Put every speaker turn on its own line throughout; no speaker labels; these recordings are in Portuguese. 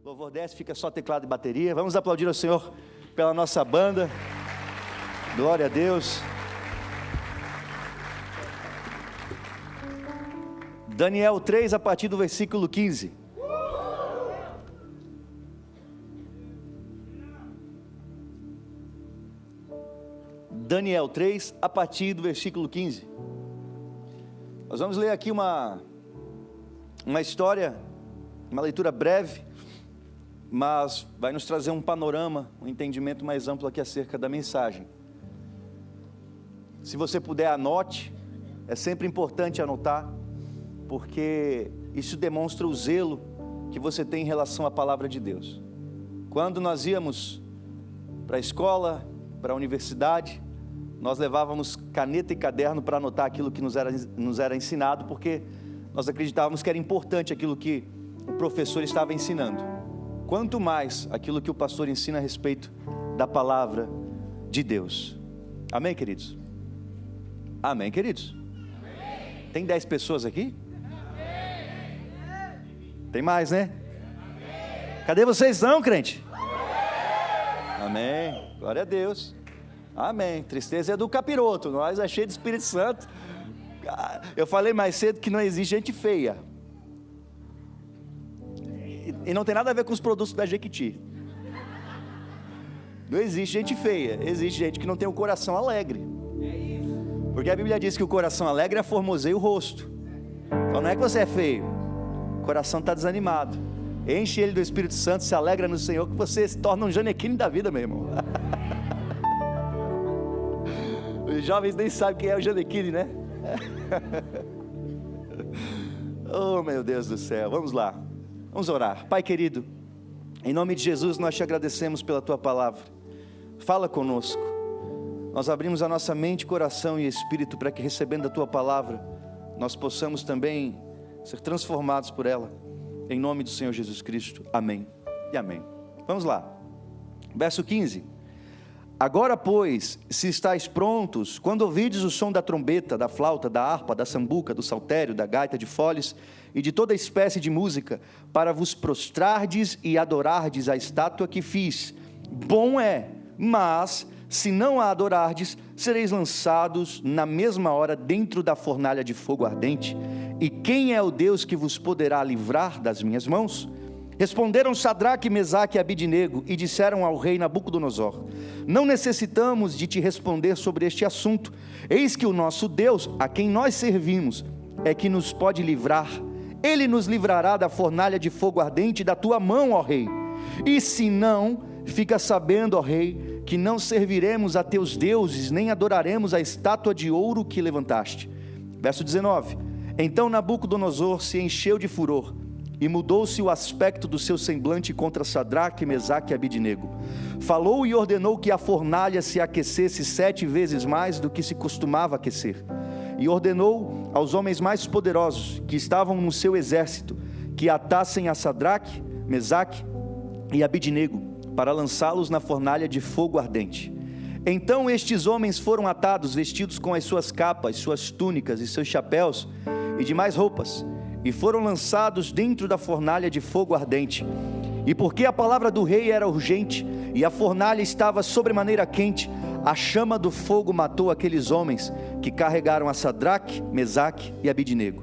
Louvor desce, fica só teclado e bateria. Vamos aplaudir ao Senhor pela nossa banda. Glória a Deus. Daniel 3, a partir do versículo 15. Daniel 3, a partir do versículo 15. Nós vamos ler aqui uma história, uma leitura breve, mas vai nos trazer um panorama, um entendimento mais amplo aqui acerca da mensagem. Se você puder, anote. É sempre importante anotar, porque isso demonstra o zelo que você tem em relação à palavra de Deus. Quando nós íamos para a escola, para a universidade, nós levávamos caneta e caderno para anotar aquilo que nos era ensinado, porque nós acreditávamos que era importante aquilo que o professor estava ensinando. Quanto mais aquilo que o pastor ensina a respeito da palavra de Deus. Amém, queridos? Amém, queridos? Amém. Tem 10 pessoas aqui? Amém. Tem mais, né? Amém. Cadê vocês não, crente? Amém. Glória a Deus. Amém. Tristeza é do capiroto, nós é cheio de Espírito Santo. Eu falei mais cedo que não existe gente feia. E não tem nada a ver com os produtos da Jequiti. Não existe gente feia, existe gente que não tem o coração alegre. Porque a Bíblia diz que o coração alegre aformoseia o rosto. Então não é que você é feio, o coração está desanimado. Enche ele do Espírito Santo, se alegra no Senhor, que você se torna um Janequine da vida, meu irmão. Os jovens nem sabem quem é o Janequine, né? Oh, meu Deus do céu, vamos lá. Vamos orar. Pai querido, em nome de Jesus nós te agradecemos pela tua palavra. Fala conosco. Nós abrimos a nossa mente, coração e espírito para que, recebendo a tua palavra, nós possamos também ser transformados por ela. Em nome do Senhor Jesus Cristo. Amém e amém. Vamos lá. Verso 15. Agora, pois, se estáis prontos, quando ouvides o som da trombeta, da flauta, da harpa, da sambuca, do saltério, da gaita de foles e de toda espécie de música, para vos prostrardes e adorardes a estátua que fiz, bom é, mas se não a adorardes, sereis lançados na mesma hora dentro da fornalha de fogo ardente. E quem é o Deus que vos poderá livrar das minhas mãos? Responderam Sadraque, Mesaque e Abidnego e disseram ao rei Nabucodonosor: não necessitamos de te responder sobre este assunto. Eis que o nosso Deus, a quem nós servimos, é que nos pode livrar. Ele nos livrará da fornalha de fogo ardente da tua mão, ó rei. E se não, fica sabendo, ó rei, que não serviremos a teus deuses, nem adoraremos a estátua de ouro que levantaste. Verso 19. Então Nabucodonosor se encheu de furor, e mudou-se o aspecto do seu semblante contra Sadraque, Mesaque e Abidnego. Falou e ordenou que a fornalha se aquecesse 7 vezes mais do que se costumava aquecer. E ordenou aos homens mais poderosos que estavam no seu exército, que atassem a Sadraque, Mesaque e Abidnego, para lançá-los na fornalha de fogo ardente. Então estes homens foram atados, vestidos com as suas capas, suas túnicas e seus chapéus e demais roupas, e foram lançados dentro da fornalha de fogo ardente. E porque a palavra do rei era urgente, e a fornalha estava sobremaneira quente, a chama do fogo matou aqueles homens que carregaram a Sadraque, Mesaque e Abidnego.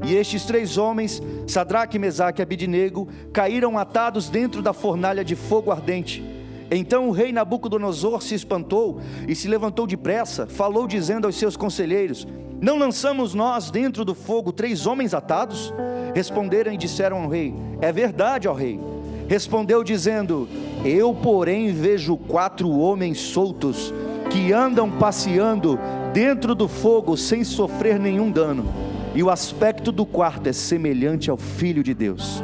E estes 3 homens, Sadraque, Mesaque e Abidnego, caíram atados dentro da fornalha de fogo ardente. Então o rei Nabucodonosor se espantou e se levantou depressa, falou dizendo aos seus conselheiros: não lançamos nós dentro do fogo 3 homens atados? Responderam e disseram ao rei: é verdade, ó rei. Respondeu dizendo: eu porém vejo 4 homens soltos, que andam passeando dentro do fogo sem sofrer nenhum dano, e o aspecto do quarto é semelhante ao Filho de Deus.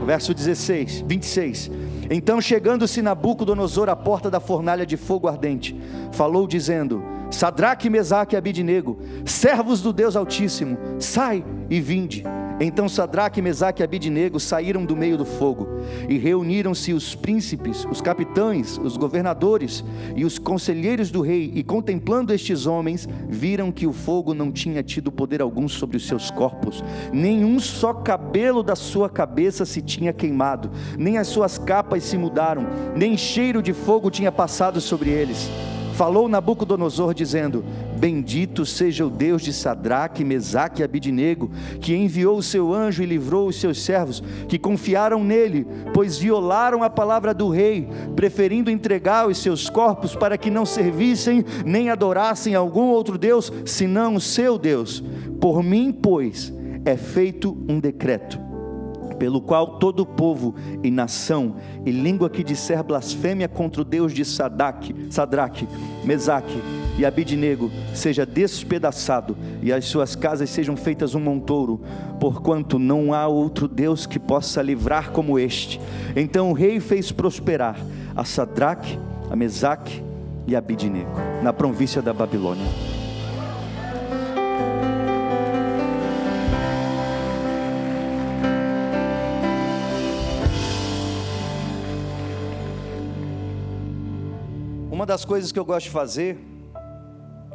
Verso 26. Então, chegando-se Nabucodonosor à porta da fornalha de fogo ardente, falou dizendo: Sadraque, Mesaque e Abidnego, servos do Deus Altíssimo, sai e vinde. Então Sadraque, Mesaque e Abidnego saíram do meio do fogo, e reuniram-se os príncipes, os capitães, os governadores e os conselheiros do rei, e contemplando estes homens, viram que o fogo não tinha tido poder algum sobre os seus corpos, nenhum só cabelo da sua cabeça se tinha queimado, nem as suas capas se mudaram, nem cheiro de fogo tinha passado sobre eles. Falou Nabucodonosor dizendo: bendito seja o Deus de Sadraque, Mesaque e Abidnego, que enviou o seu anjo e livrou os seus servos, que confiaram nele, pois violaram a palavra do rei, preferindo entregar os seus corpos para que não servissem nem adorassem algum outro Deus, senão o seu Deus. Por mim, pois, é feito um decreto, pelo qual todo povo e nação e língua que disser blasfêmia contra o Deus de Sadraque, Mesaque e Abidnego seja despedaçado, e as suas casas sejam feitas um montouro, porquanto não há outro Deus que possa livrar como este. Então o rei fez prosperar a Sadraque, a Mesaque e a Abidnego na província da Babilônia. Uma das coisas que eu gosto de fazer,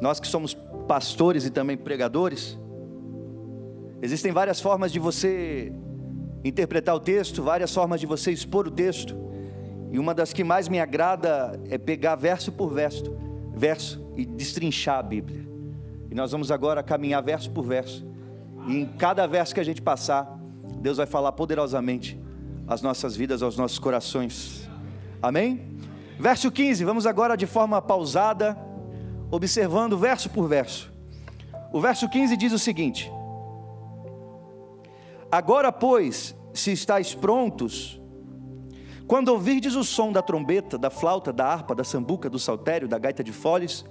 nós que somos pastores e também pregadores, existem várias formas de você interpretar o texto, várias formas de você expor o texto, e uma das que mais me agrada é pegar verso por verso e destrinchar a Bíblia. E nós vamos agora caminhar verso por verso, e em cada verso que a gente passar, Deus vai falar poderosamente às nossas vidas, aos nossos corações. Amém? Verso 15, vamos agora de forma pausada, observando verso por verso. O verso 15 diz o seguinte: agora pois, se estáis prontos, quando ouvirdes o som da trombeta, da flauta, da harpa, da sambuca, do saltério, da gaita de foles,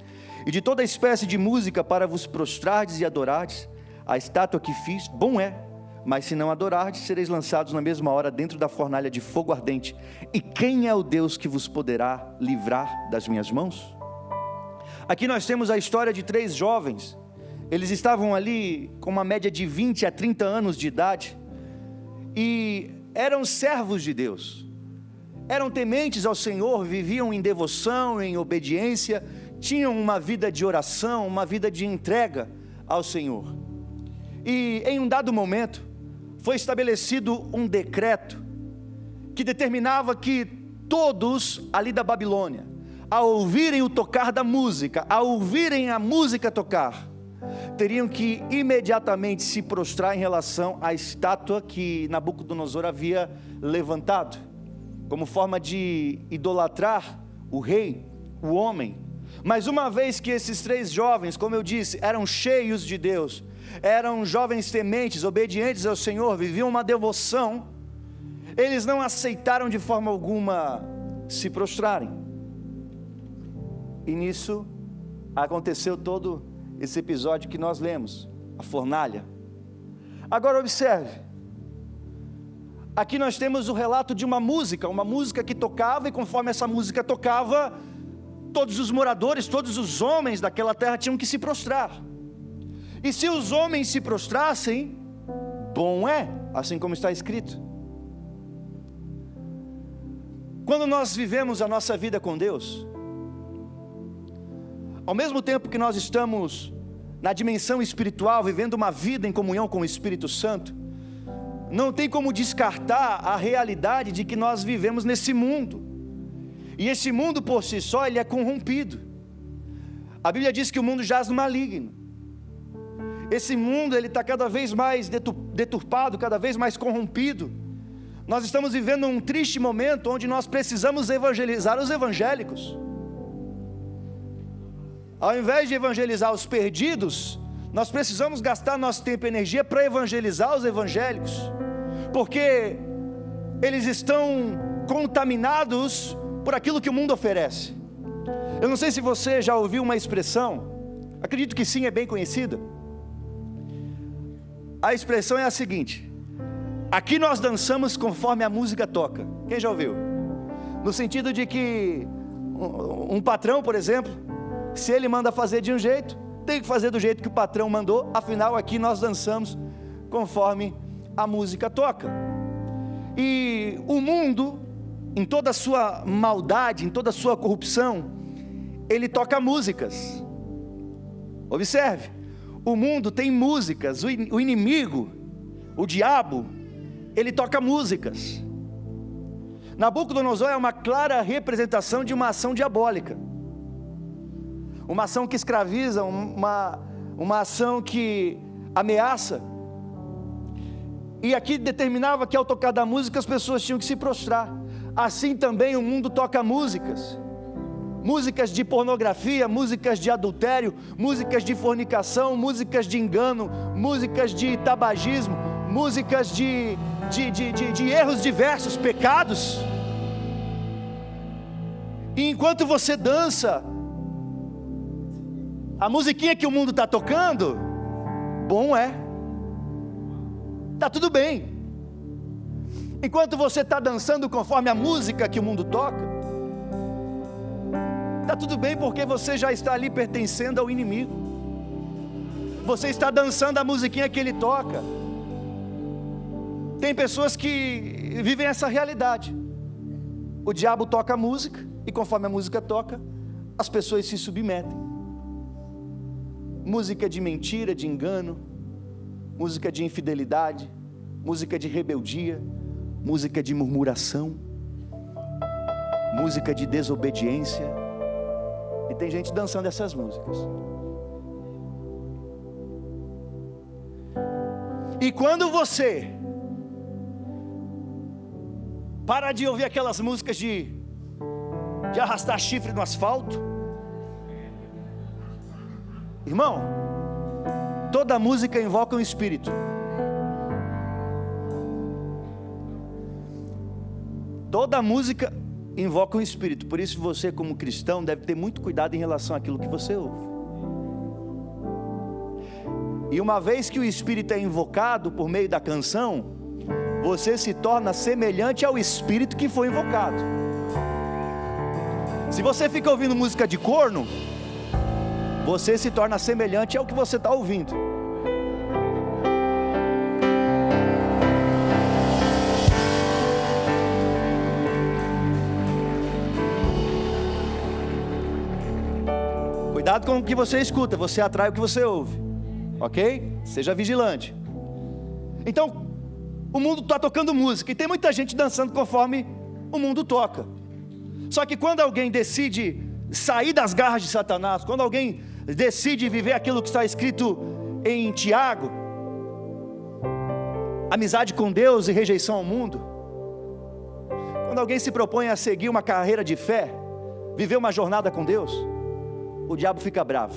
e de toda espécie de música para vos prostrardes e adorardes a estátua que fiz, bom é. Mas se não adorardes, sereis lançados na mesma hora dentro da fornalha de fogo ardente. E quem é o Deus que vos poderá livrar das minhas mãos? Aqui nós temos a história de 3 jovens. Eles estavam ali com uma média de 20 a 30 anos de idade, e eram servos de Deus, eram tementes ao Senhor, viviam em devoção, em obediência, tinham uma vida de oração, uma vida de entrega ao Senhor. E em um dado momento, foi estabelecido um decreto que determinava que todos ali da Babilônia, ao ouvirem o tocar da música, ao ouvirem a música tocar, teriam que imediatamente se prostrar em relação à estátua que Nabucodonosor havia levantado, como forma de idolatrar o rei, o homem. Mas uma vez que esses 3 jovens, como eu disse, eram cheios de Deus, eram jovens tementes, obedientes ao Senhor, viviam uma devoção, eles não aceitaram de forma alguma se prostrarem. E nisso aconteceu todo esse episódio que nós lemos, a fornalha. Agora observe, aqui nós temos o relato de uma música que tocava, e conforme essa música tocava, todos os moradores, todos os homens daquela terra tinham que se prostrar. E se os homens se prostrassem, bom é, assim como está escrito. Quando nós vivemos a nossa vida com Deus, ao mesmo tempo que nós estamos na dimensão espiritual, vivendo uma vida em comunhão com o Espírito Santo, não tem como descartar a realidade de que nós vivemos nesse mundo, e esse mundo por si só, ele é corrompido. A Bíblia diz que o mundo jaz no maligno. Esse mundo, ele está cada vez mais deturpado, cada vez mais corrompido. Nós estamos vivendo um triste momento, onde nós precisamos evangelizar os evangélicos. Ao invés de evangelizar os perdidos, nós precisamos gastar nosso tempo e energia para evangelizar os evangélicos, porque eles estão contaminados por aquilo que o mundo oferece. Eu não sei se você já ouviu uma expressão, acredito que sim, é bem conhecida. A expressão é a seguinte: aqui nós dançamos conforme a música toca. Quem já ouviu? No sentido de que um patrão, por exemplo, se ele manda fazer de um jeito, tem que fazer do jeito que o patrão mandou. Afinal, aqui nós dançamos conforme a música toca. E o mundo, em toda a sua maldade, em toda a sua corrupção, ele toca músicas. Observe, o mundo tem músicas, o inimigo, o diabo, ele toca músicas. Nabucodonosor é uma clara representação de uma ação diabólica, uma ação que escraviza, uma ação que ameaça. E aqui determinava que ao tocar da música as pessoas tinham que se prostrar. Assim também o mundo toca músicas, músicas de pornografia, músicas de adultério, músicas de fornicação, músicas de engano, músicas de tabagismo, músicas de erros diversos, pecados. E enquanto você dança a musiquinha que o mundo está tocando, bom é, está tudo bem. Enquanto você está dançando conforme a música que o mundo toca, está tudo bem, porque você já está ali pertencendo ao inimigo. Você está dançando a musiquinha que ele toca. Tem pessoas que vivem essa realidade. O diabo toca a música, e conforme a música toca, as pessoas se submetem. Música de mentira, de engano, música de infidelidade, música de rebeldia, música de murmuração, música de desobediência. E tem gente dançando essas músicas. E quando você para de ouvir aquelas músicas de arrastar chifre no asfalto, irmão, toda música invoca um espírito. Toda música invoca um espírito. Por isso você, como cristão, deve ter muito cuidado em relação àquilo que você ouve. E uma vez que o espírito é invocado por meio da canção, você se torna semelhante ao espírito que foi invocado. Se você fica ouvindo música de corno, você se torna semelhante ao que você está ouvindo. Cuidado com o que você escuta, você atrai o que você ouve, ok? Seja vigilante. Então, o mundo está tocando música, e tem muita gente dançando conforme o mundo toca. Só que quando alguém decide sair das garras de Satanás, quando alguém decide viver aquilo que está escrito em Tiago, amizade com Deus e rejeição ao mundo, quando alguém se propõe a seguir uma carreira de fé, viver uma jornada com Deus, o diabo fica bravo.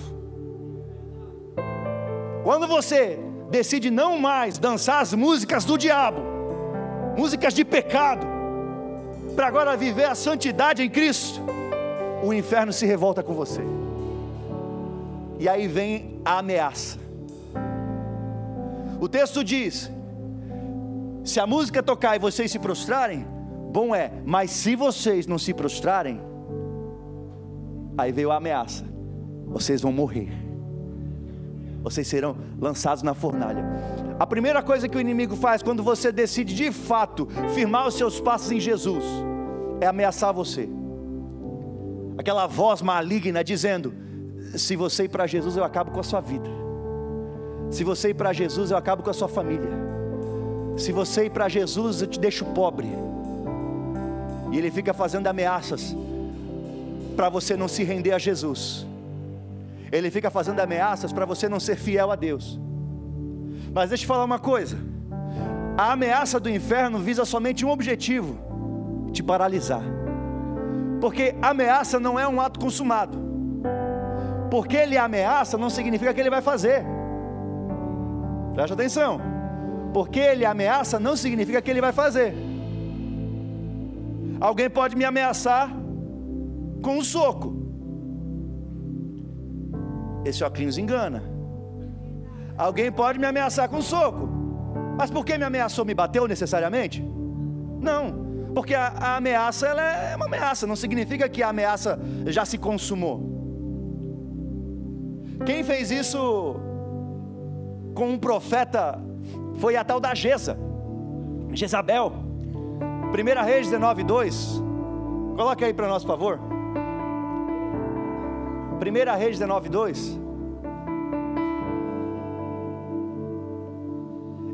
Quando você decide não mais dançar as músicas do diabo, músicas de pecado, para agora viver a santidade em Cristo, o inferno se revolta com você. E aí vem a ameaça. O texto diz: se a música tocar e vocês se prostrarem, bom é, mas se vocês não se prostrarem, aí veio a ameaça: vocês vão morrer, vocês serão lançados na fornalha. A primeira coisa que o inimigo faz quando você decide de fato firmar os seus passos em Jesus, é ameaçar você. Aquela voz maligna dizendo: se você ir para Jesus, eu acabo com a sua vida. Se você ir para Jesus, eu acabo com a sua família. Se você ir para Jesus, eu te deixo pobre. E ele fica fazendo ameaças para você não se render a Jesus. Ele fica fazendo ameaças para você não ser fiel a Deus. Mas deixa eu falar uma coisa: a ameaça do inferno visa somente um objetivo: te paralisar. Porque ameaça não é um ato consumado. Porque ele ameaça não significa que ele vai fazer. Presta atenção. Porque ele ameaça não significa que ele vai fazer. Alguém pode me ameaçar com um soco. Esse óculos engana. Alguém pode me ameaçar com um soco. Mas por que me ameaçou? Me bateu necessariamente? Não. Porque a ameaça, ela é uma ameaça. Não significa que a ameaça já se consumou. Quem fez isso com um profeta foi a tal da Jeza. Jezabel, 1 Reis 19:2, coloca aí para nós, por favor. 1 Reis 19:2.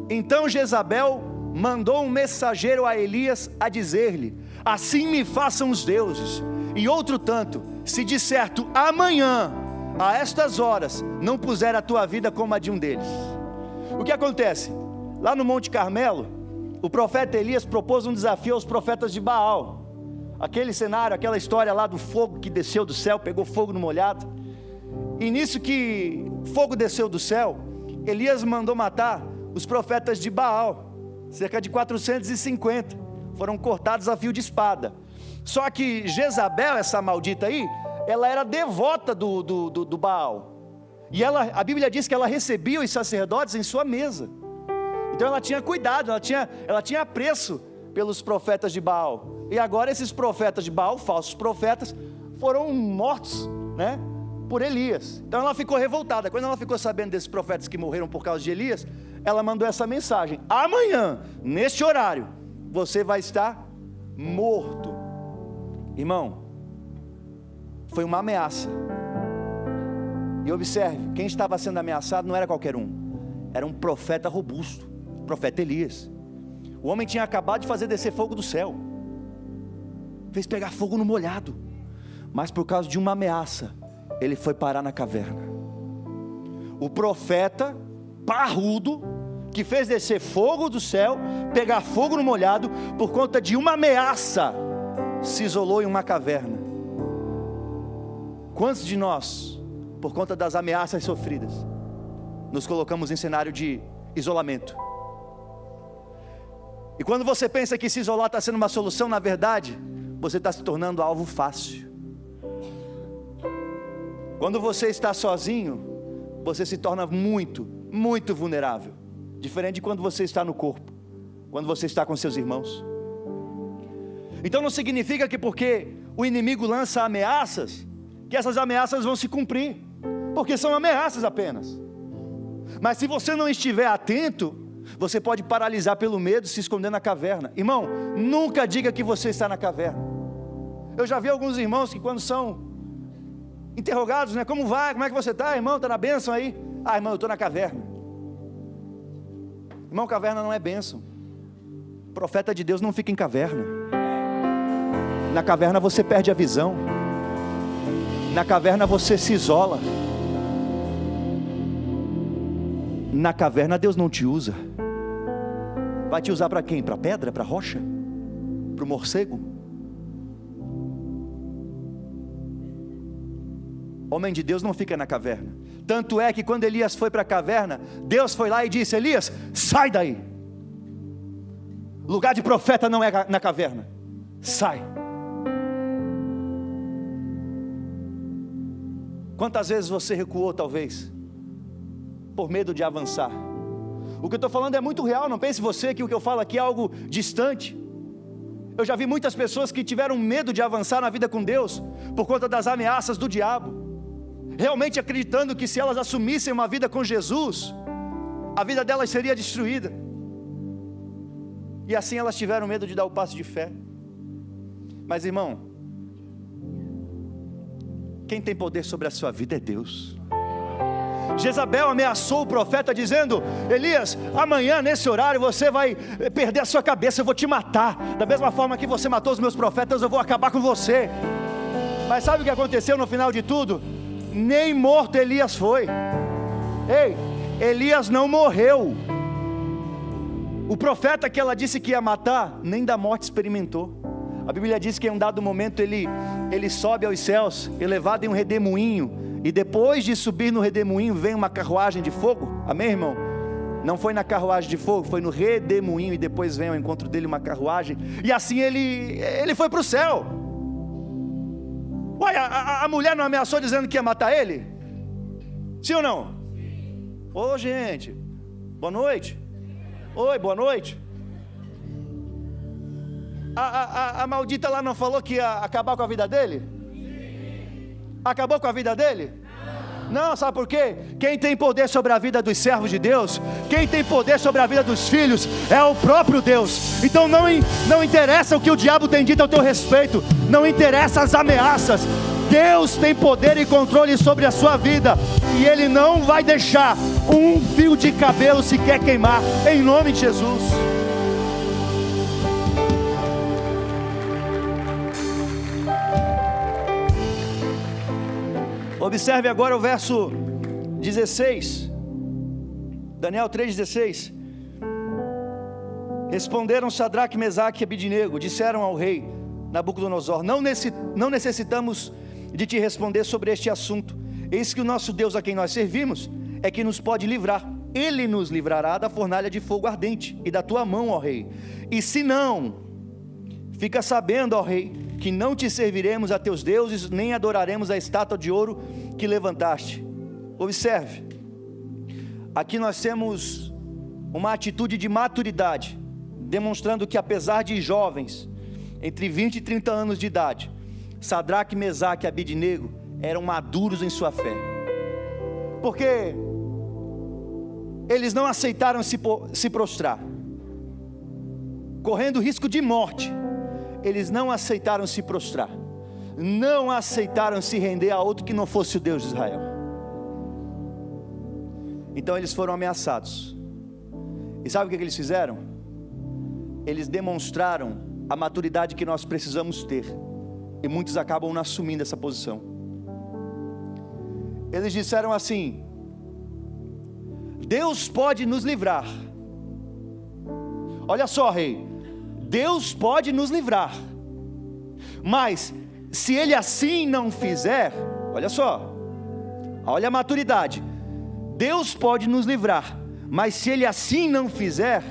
Então Jezabel mandou um mensageiro a Elias a dizer-lhe: assim me façam os deuses, e outro tanto, se de certo amanhã, a estas horas, não puser a tua vida como a de um deles. O que acontece? Lá no Monte Carmelo, o profeta Elias propôs um desafio aos profetas de Baal. Aquele cenário, aquela história lá do fogo que desceu do céu, pegou fogo no molhado. E nisso que fogo desceu do céu, Elias mandou matar os profetas de Baal. Cerca de 450 foram cortados a fio de espada. Só que Jezabel, essa maldita aí, ela era devota do Baal. E a Bíblia diz que ela recebia os sacerdotes em sua mesa. Então ela tinha cuidado, ela tinha apreço pelos profetas de Baal. E agora esses profetas de Baal, falsos profetas, foram mortos, né, por Elias. Então ela ficou revoltada. Quando ela ficou sabendo desses profetas que morreram por causa de Elias, ela mandou essa mensagem: amanhã, neste horário, você vai estar morto. Irmão, foi uma ameaça. E observe, quem estava sendo ameaçado não era qualquer um, era um profeta robusto, o profeta Elias. O homem tinha acabado de fazer descer fogo do céu, fez pegar fogo no molhado, mas por causa de uma ameaça, ele foi parar na caverna. O profeta parrudo, que fez descer fogo do céu, pegar fogo no molhado, por conta de uma ameaça, se isolou em uma caverna. Quantos de nós, por conta das ameaças sofridas, nos colocamos em cenário de isolamento? E quando você pensa que se isolar está sendo uma solução, na verdade, você está se tornando alvo fácil. Quando você está sozinho, você se torna muito, muito vulnerável. Diferente de quando você está no corpo, quando você está com seus irmãos. Então não significa que porque o inimigo lança ameaças, que essas ameaças vão se cumprir, porque são ameaças apenas. Mas se você não estiver atento, você pode paralisar pelo medo, se esconder na caverna. Irmão, nunca diga que você está na caverna. Eu já vi alguns irmãos que quando são interrogados, né, como vai, como é que você está, irmão, está na bênção aí? Ah, irmão, eu estou na caverna. Irmão, caverna não é bênção. Profeta de Deus não fica em caverna. Na caverna você perde a visão. Na caverna você se isola. Na caverna Deus não te usa. Vai te usar para quem? Para pedra? Para rocha? Para o morcego? Homem de Deus não fica na caverna. Tanto é que quando Elias foi para a caverna, Deus foi lá e disse: Elias, sai daí. Lugar de profeta não é na caverna. Sai. Quantas vezes você recuou, talvez, por medo de avançar? O que eu estou falando é muito real, não pense você que o que eu falo aqui é algo distante. Eu já vi muitas pessoas que tiveram medo de avançar na vida com Deus, por conta das ameaças do diabo, realmente acreditando que se elas assumissem uma vida com Jesus, a vida delas seria destruída, e assim elas tiveram medo de dar o passo de fé. Mas irmão, quem tem poder sobre a sua vida é Deus. Jezabel ameaçou o profeta dizendo: Elias, amanhã nesse horário você vai perder a sua cabeça, eu vou te matar. Da mesma forma que você matou os meus profetas, eu vou acabar com você. Mas sabe o que aconteceu no final de tudo? Nem morto Elias foi. Ei, Elias não morreu. O profeta que ela disse que ia matar, nem da morte experimentou. A Bíblia diz que em um dado momento ele sobe aos céus, elevado em um redemoinho, e depois de subir no redemoinho vem uma carruagem de fogo. Amém, irmão? Não foi na carruagem de fogo, foi no redemoinho, e depois vem ao encontro dele uma carruagem, e assim ele foi para o céu. Uai, a mulher não ameaçou dizendo que ia matar ele? Sim ou não? Ô gente, boa noite. Oi, boa noite. A maldita lá não falou que ia acabar com a vida dele? Sim. Acabou com a vida dele? Não. Não, sabe por quê? Quem tem poder sobre a vida dos servos de Deus, quem tem poder sobre a vida dos filhos, é o próprio Deus. Então não interessa o que o diabo tem dito ao teu respeito, não interessa as ameaças. Deus tem poder e controle sobre a sua vida, e Ele não vai deixar um fio de cabelo sequer queimar, em nome de Jesus. Observe agora o verso 16, Daniel 3,16. Responderam Sadraque, Mesaque e Abidnego, disseram ao rei Nabucodonosor: não necessitamos de te responder sobre este assunto. Eis que o nosso Deus, a quem nós servimos, é que nos pode livrar. Ele nos livrará da fornalha de fogo ardente e da tua mão, ó rei. E se não, fica sabendo, ó rei, que não te serviremos a teus deuses, nem adoraremos a estátua de ouro que levantaste. Observe, aqui nós temos uma atitude de maturidade, demonstrando que apesar de jovens, entre 20 e 30 anos de idade, Sadraque, Mesaque e Abidnego eram maduros em sua fé, porque eles não aceitaram se prostrar, correndo risco de morte. Eles não aceitaram se prostrar, não aceitaram se render a outro que não fosse o Deus de Israel. Então eles foram ameaçados, e sabe o que eles fizeram? Eles demonstraram a maturidade que nós precisamos ter, e muitos acabam não assumindo essa posição. Eles disseram assim: Deus pode nos livrar. Olha só, rei, Deus pode nos livrar, mas se Ele assim não fizer, olha só, olha a maturidade. Deus pode nos livrar, mas se Ele assim não fizer,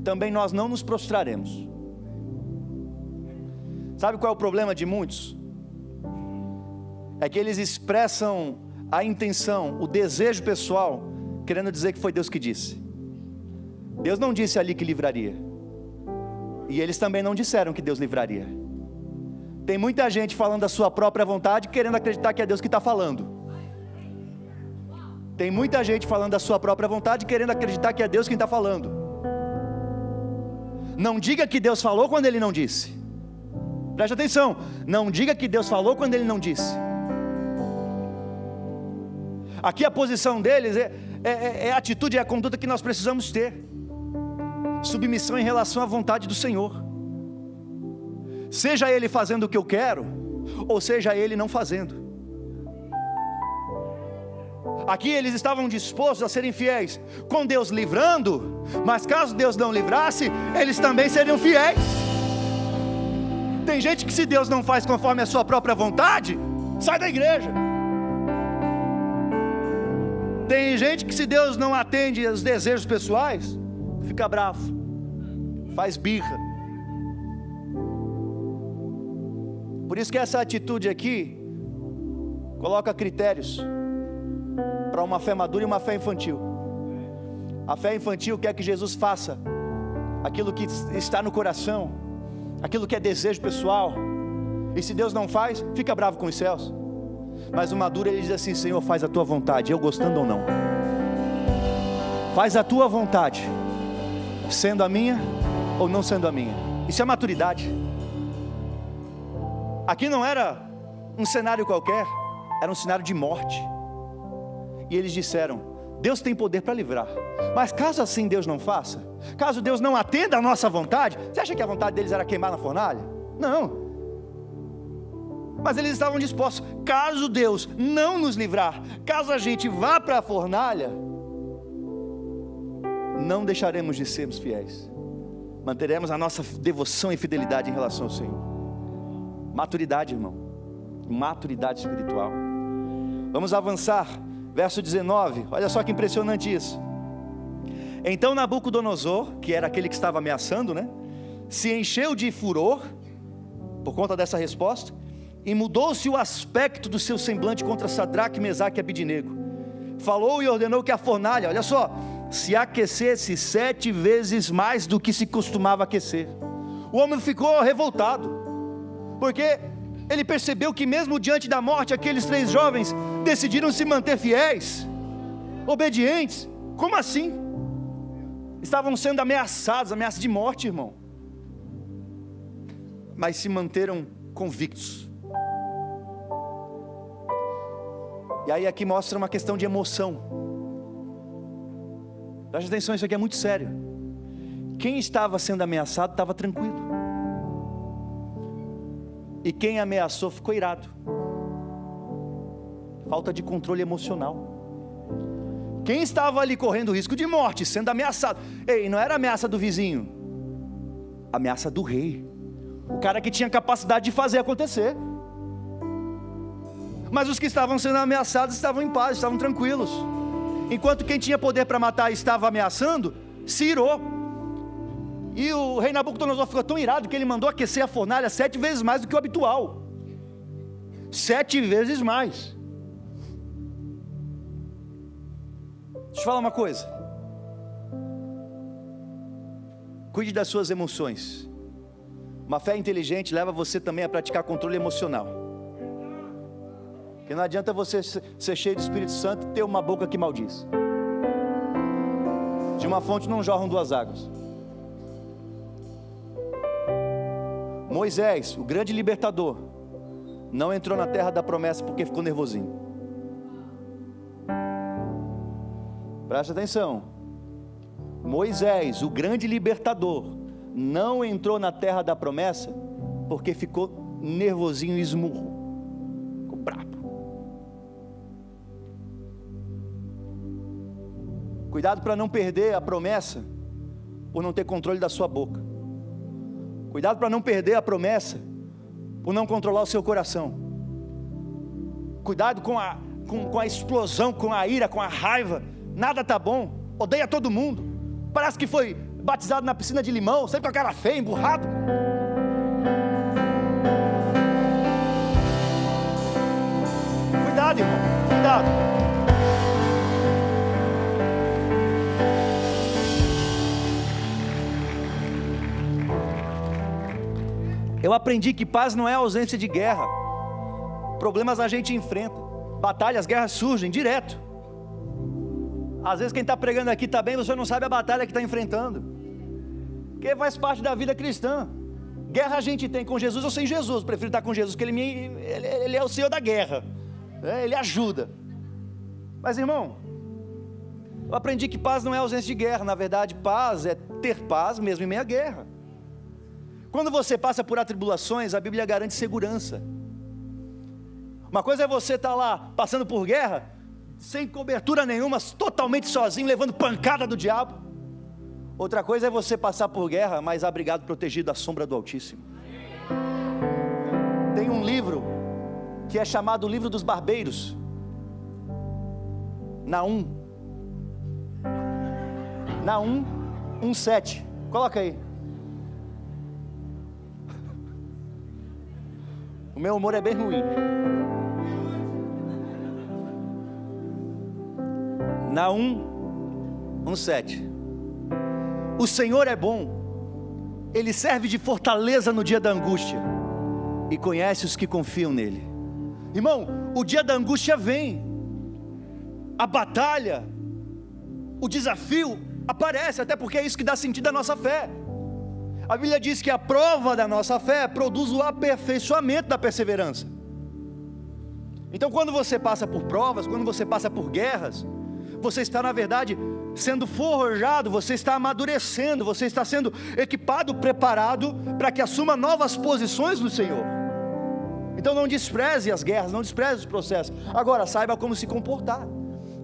também nós não nos prostraremos. Sabe qual é o problema de muitos? É que eles expressam a intenção, o desejo pessoal, querendo dizer que foi Deus que disse. Deus não disse ali que livraria, e eles também não disseram que Deus livraria. Tem muita gente falando da sua própria vontade, querendo acreditar que é Deus que está falando. Tem muita gente falando da sua própria vontade, querendo acreditar que é Deus quem está falando. Não diga que Deus falou quando Ele não disse. Preste atenção, não diga que Deus falou quando Ele não disse. Aqui a posição deles é a atitude, é a conduta que nós precisamos ter. Submissão em relação à vontade do Senhor. Seja Ele fazendo o que eu quero, ou seja Ele não fazendo. Aqui eles estavam dispostos a serem fiéis, com Deus livrando, mas caso Deus não livrasse, eles também seriam fiéis. Tem gente que, se Deus não faz conforme a sua própria vontade, sai da igreja. Tem gente que, se Deus não atende aos desejos pessoais, fica bravo, faz birra. Por isso que essa atitude aqui coloca critérios para uma fé madura e uma fé infantil. A fé infantil quer que Jesus faça aquilo que está no coração, aquilo que é desejo pessoal, e se Deus não faz, fica bravo com os céus. Mas o maduro, ele diz assim: Senhor, faz a tua vontade, eu gostando ou não. Faz a tua vontade, sendo a minha ou não sendo a minha. Isso é maturidade. Aqui não era um cenário qualquer, era um cenário de morte. E eles disseram: Deus tem poder para livrar, mas caso assim Deus não faça, caso Deus não atenda a nossa vontade, você acha que a vontade deles era queimar na fornalha? Não. Mas eles estavam dispostos, caso Deus não nos livrar, caso a gente vá para a fornalha, não deixaremos de sermos fiéis, manteremos a nossa devoção e fidelidade em relação ao Senhor. Maturidade, irmão, maturidade espiritual. Vamos avançar, verso 19, olha só que impressionante isso. Então Nabucodonosor, que era aquele que estava ameaçando, se encheu de furor, por conta dessa resposta, e mudou-se o aspecto do seu semblante contra Sadraque, Mesaque e Abidnego. Falou e ordenou que a fornalha, olha só, se aquecesse 7 vezes mais do que se costumava aquecer. O homem ficou revoltado, porque Ele percebeu que mesmo diante da morte, aqueles 3 jovens decidiram se manter fiéis, obedientes. Como assim? Estavam sendo ameaçados, ameaça de morte, irmão, mas se manteram convictos. E aí aqui mostra uma questão de emoção. Preste atenção, isso aqui é muito sério. Quem estava sendo ameaçado estava tranquilo, e quem ameaçou ficou irado. Falta de controle emocional. Quem estava ali correndo risco de morte, sendo ameaçado, ei, não era ameaça do vizinho, ameaça do rei, o cara que tinha capacidade de fazer acontecer. Mas os que estavam sendo ameaçados estavam em paz, estavam tranquilos, enquanto quem tinha poder para matar e estava ameaçando, se irou. E o rei Nabucodonosor ficou tão irado que ele mandou aquecer a fornalha 7 vezes mais do que o habitual. 7 vezes mais. Deixa eu falar uma coisa. Cuide das suas emoções. Uma fé inteligente leva você também a praticar controle emocional. Porque não adianta você ser cheio do Espírito Santo e ter uma boca que maldiz. De uma fonte não jorram 2 águas. Moisés, o grande libertador, não entrou na terra da promessa porque ficou nervosinho. Preste atenção. Moisés, o grande libertador, não entrou na terra da promessa porque ficou nervosinho e esmurro. Ficou brabo. Cuidado para não perder a promessa por não ter controle da sua boca. Cuidado para não perder a promessa por não controlar o seu coração. Cuidado com a explosão, com a ira, com a raiva. Nada está bom, odeia todo mundo, parece que foi batizado na piscina de limão, sempre com a cara feia, emburrado. Cuidado, irmão, cuidado. Eu aprendi que paz não é ausência de guerra. Problemas a gente enfrenta, batalhas, guerras surgem direto. Às vezes quem está pregando aqui está bem, você não sabe a batalha que está enfrentando, porque faz parte da vida cristã. Guerra a gente tem com Jesus ou sem Jesus. Eu prefiro estar com Jesus, porque ele é o Senhor da guerra, Ele ajuda. Mas irmão, eu aprendi que paz não é ausência de guerra. Na verdade, paz é ter paz mesmo em meio à guerra. Quando você passa por atribulações, a Bíblia garante segurança. Uma coisa é você estar lá passando por guerra, sem cobertura nenhuma, totalmente sozinho, levando pancada do diabo. Outra coisa é você passar por guerra, mas abrigado, protegido à sombra do Altíssimo. Tem um livro que é chamado o Livro dos Barbeiros. Naum 1:7. Coloca aí. O meu humor é bem ruim. Naum 1:7. O Senhor é bom, Ele serve de fortaleza no dia da angústia, e conhece os que confiam nele. Irmão, o dia da angústia vem, a batalha, o desafio aparece, até porque é isso que dá sentido à nossa fé. A Bíblia diz que a prova da nossa fé produz o aperfeiçoamento da perseverança. Então quando você passa por provas, quando você passa por guerras, você está na verdade sendo forjado, você está amadurecendo, você está sendo equipado, preparado para que assuma novas posições no Senhor. Então não despreze as guerras, não despreze os processos. Agora saiba como se comportar.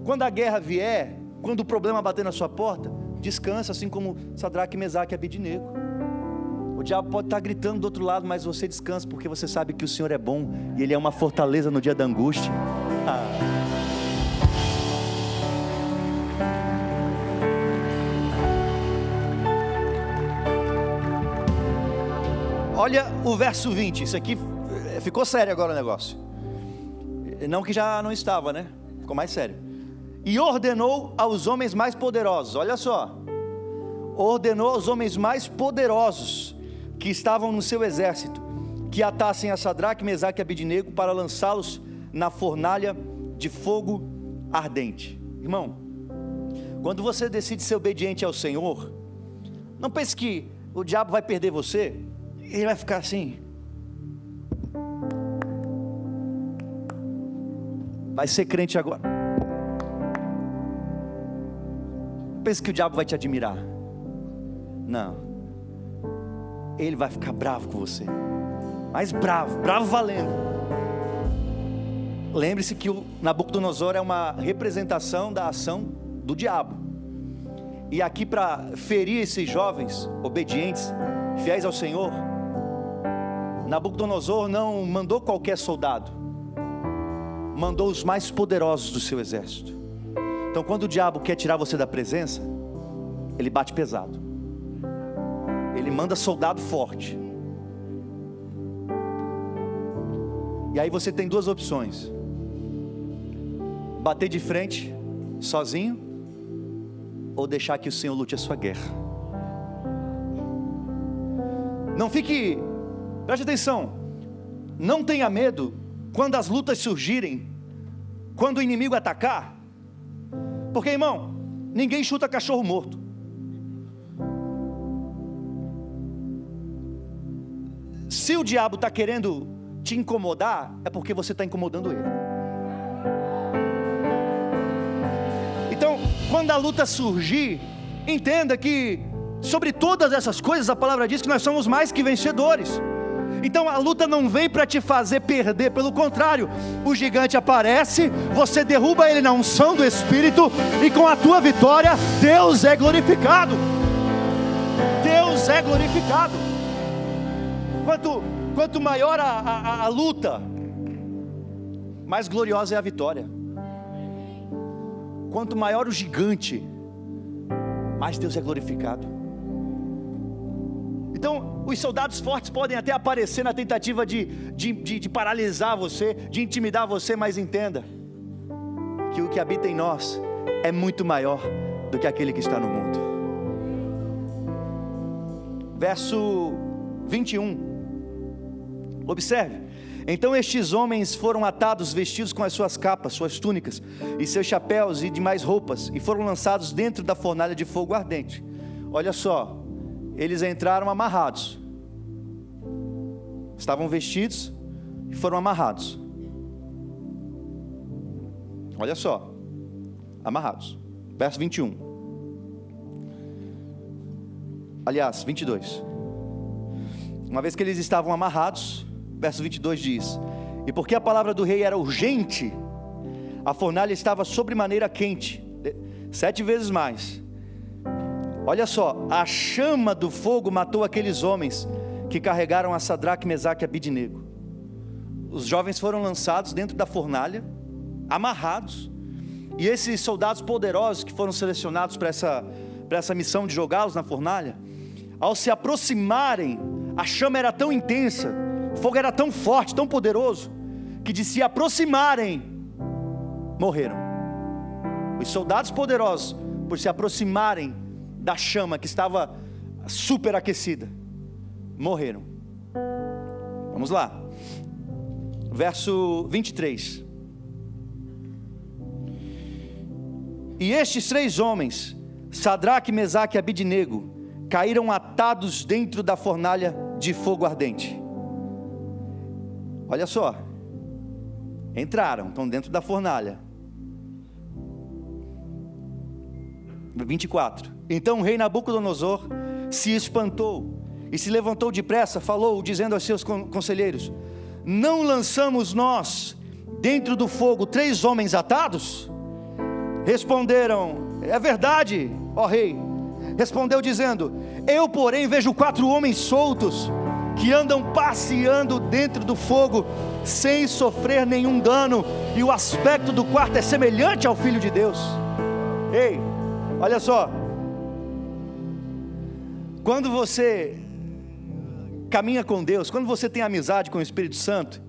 Quando a guerra vier, quando o problema bater na sua porta, descansa, assim como Sadraque, Mesaque e Abednego. O diabo pode estar gritando do outro lado, mas você descansa, porque você sabe que o Senhor é bom, e Ele é uma fortaleza no dia da angústia. Olha o verso 20, isso aqui ficou sério agora o negócio. Não que já não estava, né? Ficou mais sério. E ordenou aos homens mais poderosos, olha só. Ordenou aos homens mais poderosos que estavam no seu exército, que atassem a Sadraque, Mesaque e Abidnego para lançá-los na fornalha de fogo ardente. Irmão, quando você decide ser obediente ao Senhor, não pense que o diabo vai perder você, ele vai ficar assim, vai ser crente agora. Não pense que o diabo vai te admirar, não, ele vai ficar bravo com você, mas bravo valendo. Lembre-se que o Nabucodonosor é uma representação da ação do diabo, e aqui para ferir esses jovens obedientes, fiéis ao Senhor, Nabucodonosor não mandou qualquer soldado, mandou os mais poderosos do seu exército. Então quando o diabo quer tirar você da presença, ele bate pesado, ele manda soldado forte. E aí você tem duas opções: bater de frente, sozinho, ou deixar que o Senhor lute a sua guerra. Não fique, preste atenção, não tenha medo quando as lutas surgirem, quando o inimigo atacar, porque, irmão, ninguém chuta cachorro morto. Se o diabo está querendo te incomodar, é porque você está incomodando ele. Então, quando a luta surgir, entenda que sobre todas essas coisas a palavra diz que nós somos mais que vencedores. Então a luta não vem para te fazer perder, pelo contrário, o gigante aparece, você derruba ele na unção do Espírito, e com a tua vitória, Deus é glorificado. Deus é glorificado. Quanto maior a luta, mais gloriosa é a vitória. Quanto maior o gigante, mais Deus é glorificado. Então, os soldados fortes podem até aparecer na tentativa de paralisar você, de intimidar você, mas entenda que o que habita em nós é muito maior do que aquele que está no mundo. Verso 21, observe: então estes homens foram atados, vestidos com as suas capas, suas túnicas e seus chapéus e demais roupas, e foram lançados dentro da fornalha de fogo ardente. Olha só, eles entraram amarrados, estavam vestidos e foram amarrados. Olha só, amarrados. Verso 21, aliás 22, uma vez que eles estavam amarrados, verso 22 diz: e porque a palavra do rei era urgente, a fornalha estava sobremaneira quente, 7 vezes mais. Olha só, a chama do fogo matou aqueles homens que carregaram a Sadraque, Mesaque e Abidnego. Os jovens foram lançados dentro da fornalha, amarrados, e esses soldados poderosos que foram selecionados para essa missão de jogá-los na fornalha, ao se aproximarem, a chama era tão intensa, o fogo era tão forte, tão poderoso, que de se aproximarem, morreram. Os soldados poderosos, por se aproximarem da chama que estava superaquecida, morreram. Vamos lá, verso 23. E estes 3 homens, Sadraque, Mesaque e Abidnego, caíram atados dentro da fornalha de fogo ardente. Olha só, entraram, estão dentro da fornalha. 24. Então o rei Nabucodonosor se espantou e se levantou depressa, falou, dizendo aos seus conselheiros: não lançamos nós dentro do fogo 3 homens atados? Responderam: é verdade, ó rei. Respondeu dizendo: eu porém vejo 4 homens soltos, que andam passeando dentro do fogo, sem sofrer nenhum dano, e o aspecto do quarto é semelhante ao Filho de Deus. Ei, olha só, quando você caminha com Deus, quando você tem amizade com o Espírito Santo,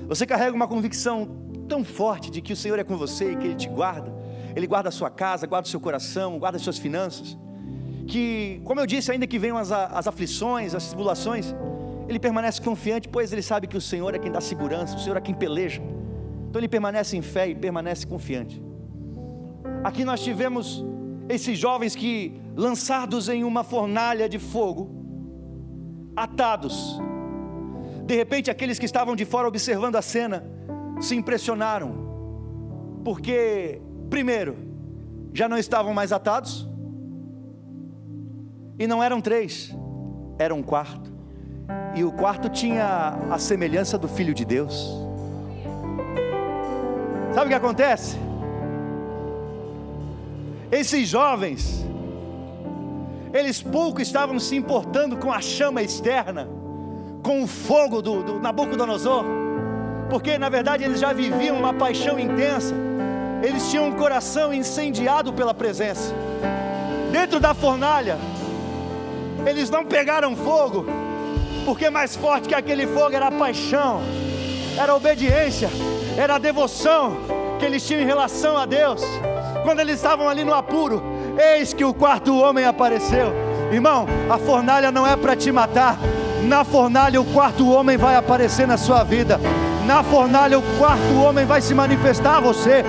você carrega uma convicção tão forte de que o Senhor é com você e que Ele te guarda. Ele guarda a sua casa, guarda o seu coração, guarda as suas finanças, que, como eu disse, ainda que venham as aflições, as tribulações, ele permanece confiante, pois ele sabe que o Senhor é quem dá segurança, o Senhor é quem peleja. Então ele permanece em fé e permanece confiante. Aqui nós tivemos esses jovens que, lançados em uma fornalha de fogo, atados. De repente aqueles que estavam de fora observando a cena se impressionaram, porque primeiro, já não estavam mais atados, e não eram 3, era um quarto, e o quarto tinha a semelhança do Filho de Deus. Sabe o que acontece? Esses jovens, eles pouco estavam se importando com a chama externa, com o fogo do Nabucodonosor, porque na verdade eles já viviam uma paixão intensa, eles tinham um coração incendiado pela presença. Dentro da fornalha, eles não pegaram fogo, porque mais forte que aquele fogo era a paixão, era a obediência, era a devoção que eles tinham em relação a Deus. Quando eles estavam ali no apuro, eis que o quarto homem apareceu. Irmão, a fornalha não é para te matar. Na fornalha o quarto homem vai aparecer na sua vida. Na fornalha o quarto homem vai se manifestar a você.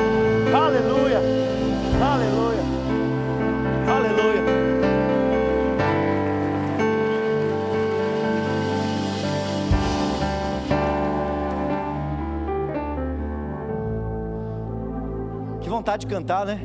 Aleluia, aleluia, aleluia. Que vontade de cantar, né?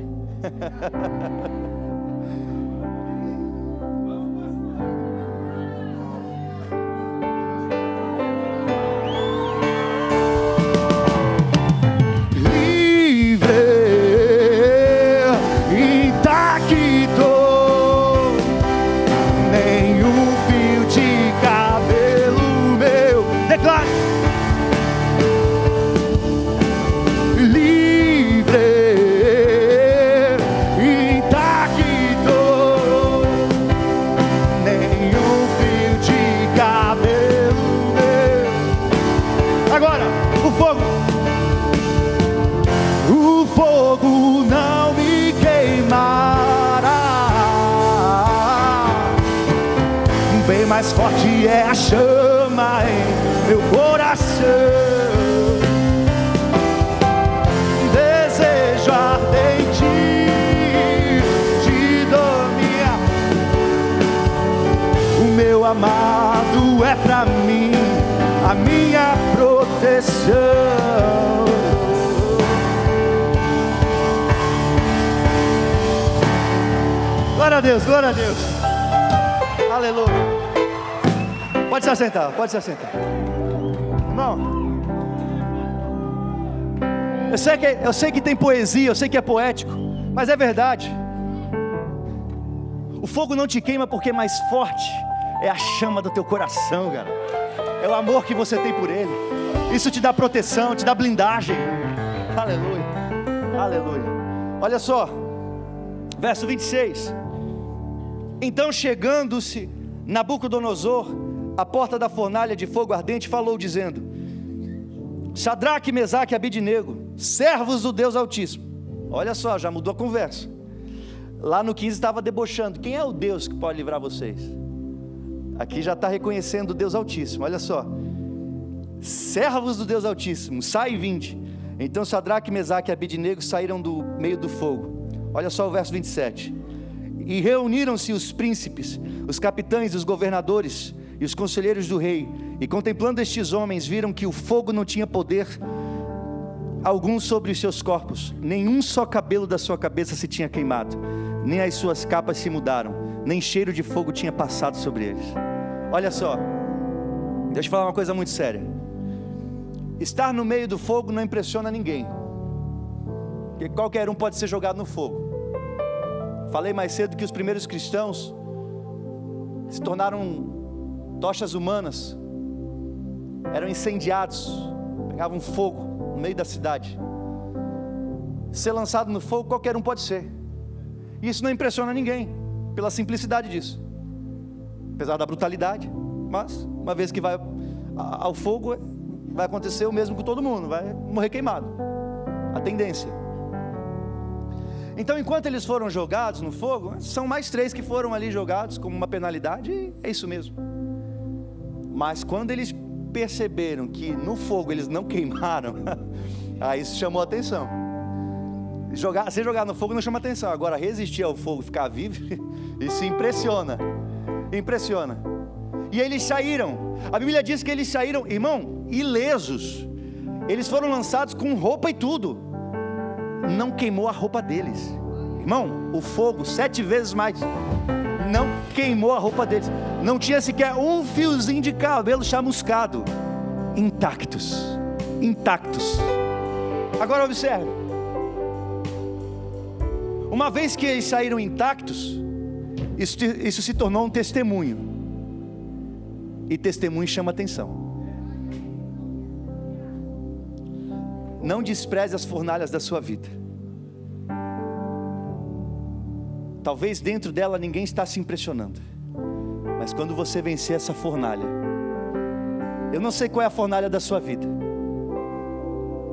Mais forte é a chama em meu coração, desejo ardente de dominar. O meu amado é pra mim a minha proteção. Glória a Deus, glória a Deus. Aleluia. Pode se assentar, pode se assentar. Irmão, eu sei que tem poesia, eu sei que é poético, mas é verdade. O fogo não te queima porque mais forte é a chama do teu coração, cara. É o amor que você tem por Ele. Isso te dá proteção, te dá blindagem. Aleluia, aleluia. Olha só, verso 26. Então chegando-se Nabucodonosor à porta da fornalha de fogo ardente, falou dizendo: Sadraque, Mesaque e Abidnego, servos do Deus Altíssimo. Olha só, já mudou a conversa. Lá no 15 estava debochando. Quem é o Deus que pode livrar vocês? Aqui já está reconhecendo o Deus Altíssimo. Olha só, servos do Deus Altíssimo, sai e vinde. Então Sadraque, Mesaque e Abidnego saíram do meio do fogo. Olha só o verso 27. E reuniram-se os príncipes, os capitães, os governadores e os conselheiros do rei, e contemplando estes homens, viram que o fogo não tinha poder algum sobre os seus corpos, nenhum só cabelo da sua cabeça se tinha queimado, nem as suas capas se mudaram, nem cheiro de fogo tinha passado sobre eles. Olha só, deixa eu falar uma coisa muito séria. Estar no meio do fogo não impressiona ninguém, porque qualquer um pode ser jogado no fogo. Falei mais cedo que os primeiros cristãos se tornaram tochas humanas, eram incendiados, pegavam fogo no meio da cidade. Ser lançado no fogo qualquer um pode ser. E isso não impressiona ninguém, pela simplicidade disso, apesar da brutalidade. Mas uma vez que vai ao fogo, vai acontecer o mesmo com todo mundo, vai morrer queimado, a tendência. Então enquanto eles foram jogados no fogo, são mais 3 que foram ali jogados como uma penalidade, e é isso mesmo. Mas quando eles perceberam que no fogo eles não queimaram, aí isso chamou a atenção. Se jogar no fogo não chama atenção. Agora resistir ao fogo, ficar vivo, isso impressiona. Impressiona. E eles saíram. A Bíblia diz que eles saíram, irmão, ilesos. Eles foram lançados com roupa e tudo. Não queimou a roupa deles. Irmão, o fogo 7 vezes mais não queimou a roupa deles. Não tinha sequer um fiozinho de cabelo chamuscado. Intactos. Intactos. Agora observe. Uma vez que eles saíram intactos, isso se tornou um testemunho. E testemunho chama atenção. Não despreze as fornalhas da sua vida. Talvez dentro dela ninguém está se impressionando, mas quando você vencer essa fornalha, eu não sei qual é a fornalha da sua vida,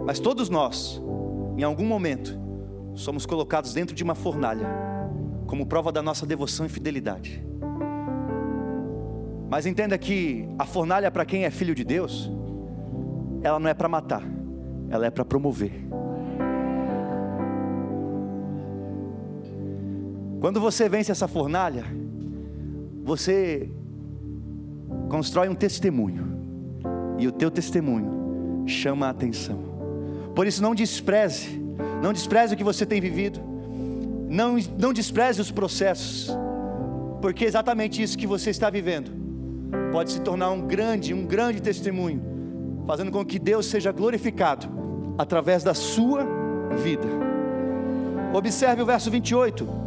mas todos nós, em algum momento, somos colocados dentro de uma fornalha, como prova da nossa devoção e fidelidade. Mas entenda que a fornalha para quem é filho de Deus, ela não é para matar, ela é para promover. Quando você vence essa fornalha, você constrói um testemunho, e o teu testemunho chama a atenção. Por isso não despreze o que você tem vivido, não despreze os processos, porque exatamente isso que você está vivendo pode se tornar um grande testemunho, fazendo com que Deus seja glorificado através da sua vida. Observe o verso 28.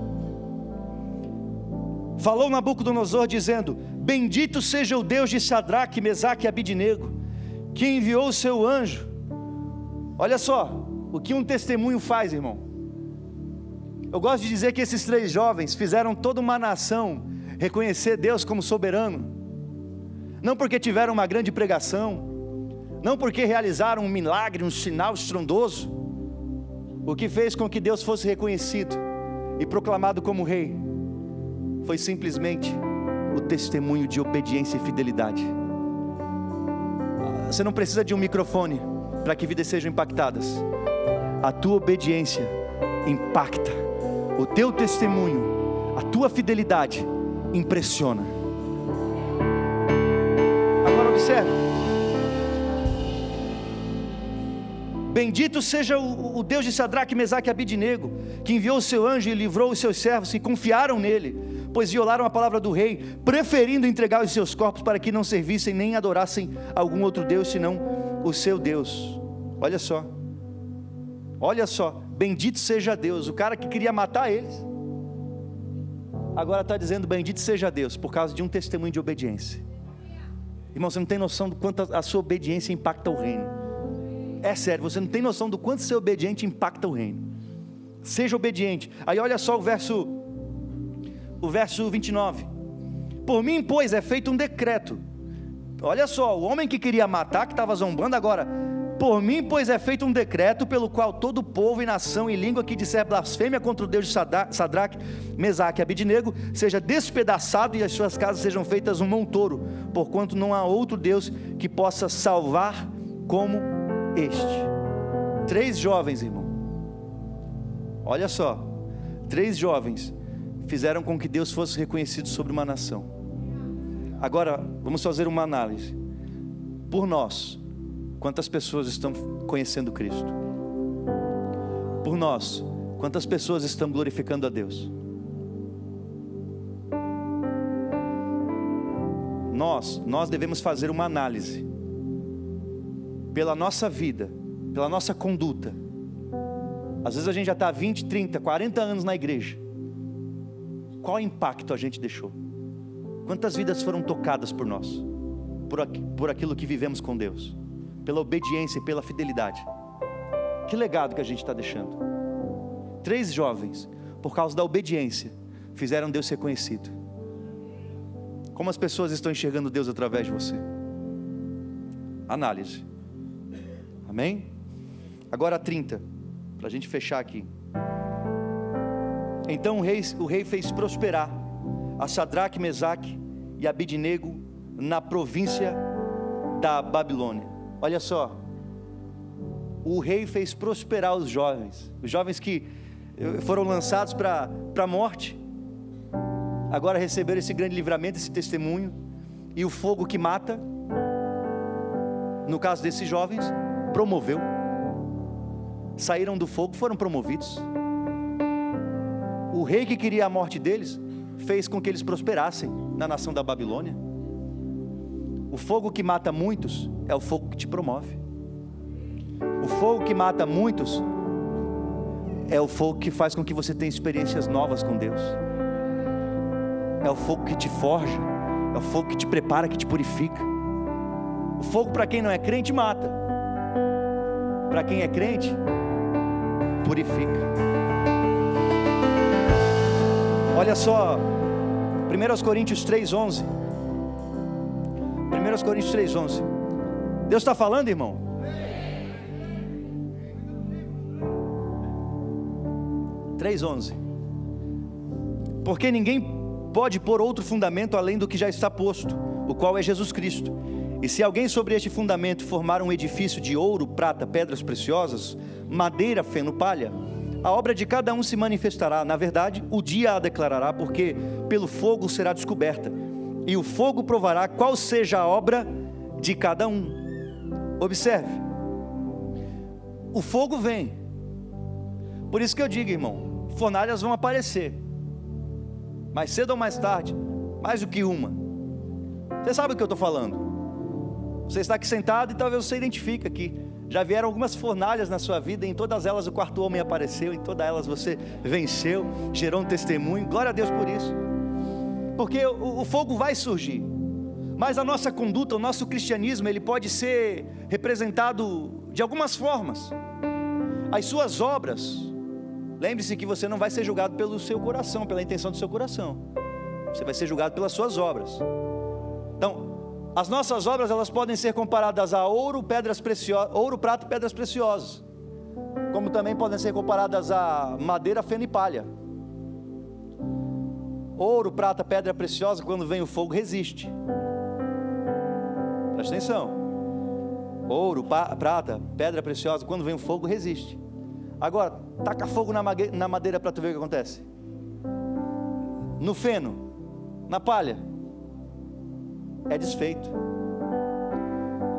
Falou Nabucodonosor dizendo: bendito seja o Deus de Sadraque, Mesaque e Abidnego, que enviou o seu anjo. Olha só o que um testemunho faz, irmão. Eu gosto de dizer que esses 3 jovens fizeram toda uma nação reconhecer Deus como soberano, não porque tiveram uma grande pregação, não porque realizaram um milagre, um sinal estrondoso. O que fez com que Deus fosse reconhecido e proclamado como rei foi simplesmente o testemunho de obediência e fidelidade. Você não precisa de um microfone para que vidas sejam impactadas. A tua obediência impacta. O teu testemunho, a tua fidelidade impressiona. Agora observe. Bendito seja o Deus de Sadraque, Mesaque e Abidnego, que enviou o seu anjo e livrou os seus servos que confiaram nele, pois violaram a palavra do rei, preferindo entregar os seus corpos para que não servissem nem adorassem algum outro Deus senão o seu Deus. Olha só, bendito seja Deus. O cara que queria matar eles, agora está dizendo bendito seja Deus, por causa de um testemunho de obediência. Irmão, você não tem noção do quanto a sua obediência impacta o reino. É sério, você não tem noção do quanto ser obediente impacta o reino. Seja obediente. Aí olha só o verso 29. Por mim, pois, é feito um decreto. Olha só, o homem que queria matar, que estava zombando agora. Por mim, pois, é feito um decreto pelo qual todo povo e nação e língua que disser blasfêmia contra o Deus de Sadraque, Mesaque e Abidnego seja despedaçado e as suas casas sejam feitas um montouro, porquanto não há outro Deus que possa salvar como este. 3 jovens, irmão. Olha só, 3 jovens fizeram com que Deus fosse reconhecido sobre uma nação. Agora, vamos fazer uma análise. Por nós, quantas pessoas estão conhecendo Cristo? Por nós, quantas pessoas estão glorificando a Deus? Nós devemos fazer uma análise pela nossa vida, pela nossa conduta. Às vezes a gente já está 20, 30, 40 anos na igreja. Qual impacto a gente deixou? Quantas vidas foram tocadas por nós? Por aquilo que vivemos com Deus? Pela obediência e pela fidelidade? Que legado que a gente está deixando? 3 jovens, por causa da obediência, fizeram Deus ser conhecido. Como as pessoas estão enxergando Deus através de você? Análise. Amém? Agora 30, para a gente fechar aqui. Então o rei fez prosperar a Sadraque, Mesaque e Abidnego na província
da Babilônia. Olha só, o rei fez prosperar os jovens que foram lançados para a morte, agora receberam esse grande livramento, esse testemunho, e o fogo que mata, no caso desses jovens, promoveu, saíram do fogo, foram promovidos. O rei que queria a morte deles, fez com que eles prosperassem na nação da Babilônia. O fogo que mata muitos, é o fogo que te promove. O fogo que mata muitos, é o fogo que faz com que você tenha experiências novas com Deus. É o fogo que te forja, é o fogo que te prepara, que te purifica. O fogo para quem não é crente mata, para quem é crente purifica. Olha só, 1 Coríntios 3:11. 1 Coríntios 3:11. Deus está falando, irmão? Porque ninguém pode pôr outro fundamento além do que já está posto, o qual é Jesus Cristo. E se alguém sobre este fundamento formar um edifício de ouro, prata, pedras preciosas, madeira, feno, palha, a obra de cada um se manifestará. Na verdade, o dia a declarará, porque pelo fogo será descoberta, e o fogo provará qual seja a obra de cada um. Observe, o fogo vem. Por isso que eu digo, irmão, fornalhas vão aparecer, mais cedo ou mais tarde, mais do que uma. Você sabe o que eu estou falando? Você está aqui sentado e talvez você identifique aqui. Já vieram algumas fornalhas na sua vida, e em todas elas o quarto homem apareceu, em todas elas você venceu, gerou um testemunho. Glória a Deus por isso. Porque o fogo vai surgir. Mas a nossa conduta, o nosso cristianismo, ele pode ser representado de algumas formas. As suas obras, lembre-se que você não vai ser julgado pelo seu coração, pela intenção do seu coração. Você vai ser julgado pelas suas obras. Então, as nossas obras, elas podem ser comparadas a ouro, pedras preciosas, ouro, prata e pedras preciosas, como também podem ser comparadas a madeira, feno e palha. Ouro, prata, pedra preciosa, quando vem o fogo, resiste. Presta atenção. Ouro, prata, pedra preciosa, quando vem o fogo, resiste. Agora, taca fogo na madeira para tu ver o que acontece. No feno, na palha, é desfeito.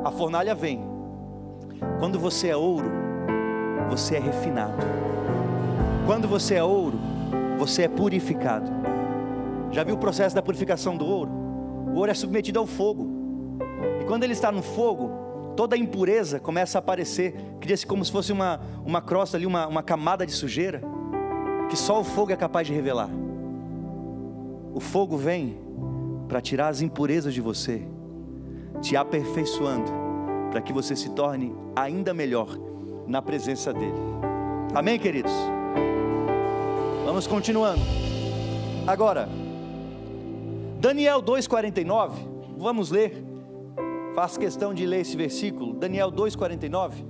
A fornalha vem. Quando você é ouro, você é refinado. Quando você é ouro, você é purificado. Já viu o processo da purificação do ouro? O ouro é submetido ao fogo, e quando ele está no fogo, toda a impureza começa a aparecer. Cria-se como se fosse uma crosta ali, uma camada de sujeira, que só o fogo é capaz de revelar. O fogo vem para tirar as impurezas de você, te aperfeiçoando, para que você se torne ainda melhor na presença dele. Amém, queridos? Vamos continuando. Agora, Daniel 2,49, vamos ler. Faço questão de ler esse versículo, Daniel 2,49.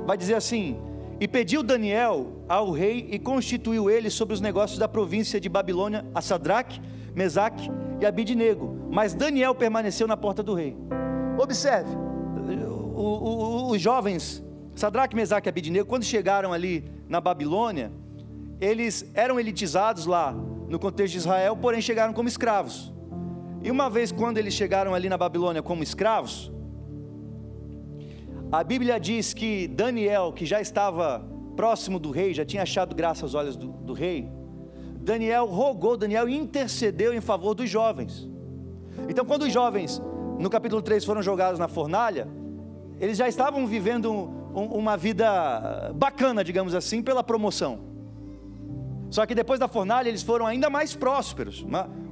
Vai dizer assim: e pediu Daniel ao rei, e constituiu ele sobre os negócios da província de Babilônia a Sadraque, Mesaque e Abidnego. Mas Daniel permaneceu na porta do rei. Observe, os jovens Sadraque, Mesaque e Abidnego, quando chegaram ali na Babilônia, eles eram elitizados lá no contexto de Israel, porém chegaram como escravos. E uma vez quando eles chegaram ali na Babilônia como escravos, a Bíblia diz que Daniel, que já estava próximo do rei, já tinha achado graça aos olhos do rei, Daniel intercedeu em favor dos jovens. Então, quando os jovens, no capítulo 3, foram jogados na fornalha, eles já estavam vivendo uma vida bacana, digamos assim, pela promoção. Só que depois da fornalha, eles foram ainda mais prósperos,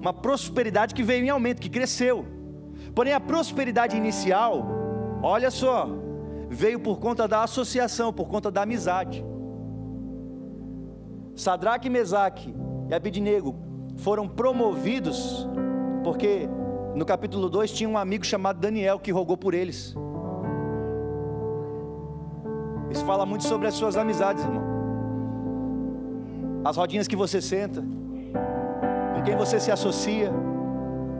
uma prosperidade que veio em aumento, que cresceu. Porém, a prosperidade inicial, olha só, veio por conta da associação, por conta da amizade. Sadraque, Mesaque e Abidnego foram promovidos, porque no capítulo 2 tinha um amigo chamado Daniel, que rogou por eles. Isso fala muito sobre as suas amizades, irmão. As rodinhas que você senta, com quem você se associa.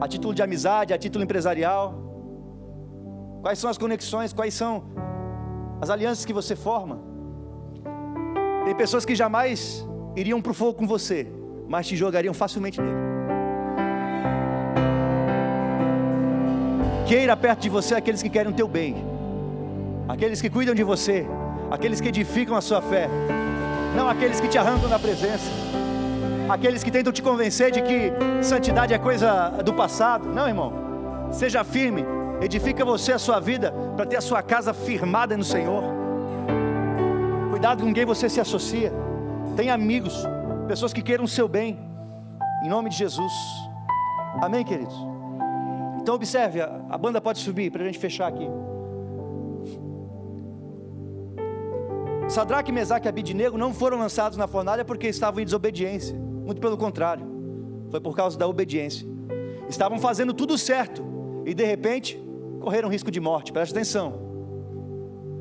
A título de amizade, a título empresarial? Quais são as conexões, quais são as alianças que você forma? Tem pessoas que jamais iriam para o fogo com você, mas te jogariam facilmente nele. Queira perto de você aqueles que querem o teu bem, aqueles que cuidam de você, aqueles que edificam a sua fé, não aqueles que te arrancam da presença, aqueles que tentam te convencer de que santidade é coisa do passado. Não, irmão, seja firme, edifica você a sua vida, para ter a sua casa firmada no Senhor. Cuidado com quem você se associa. Tenha amigos, pessoas que queiram o seu bem, em nome de Jesus. Amém, queridos? Então observe, a banda pode subir, para a gente fechar aqui. Sadraque, Mesaque e Abidnego não foram lançados na fornalha porque estavam em desobediência. Muito pelo contrário, foi por causa da obediência. Estavam fazendo tudo certo e de repente correram risco de morte. Preste atenção.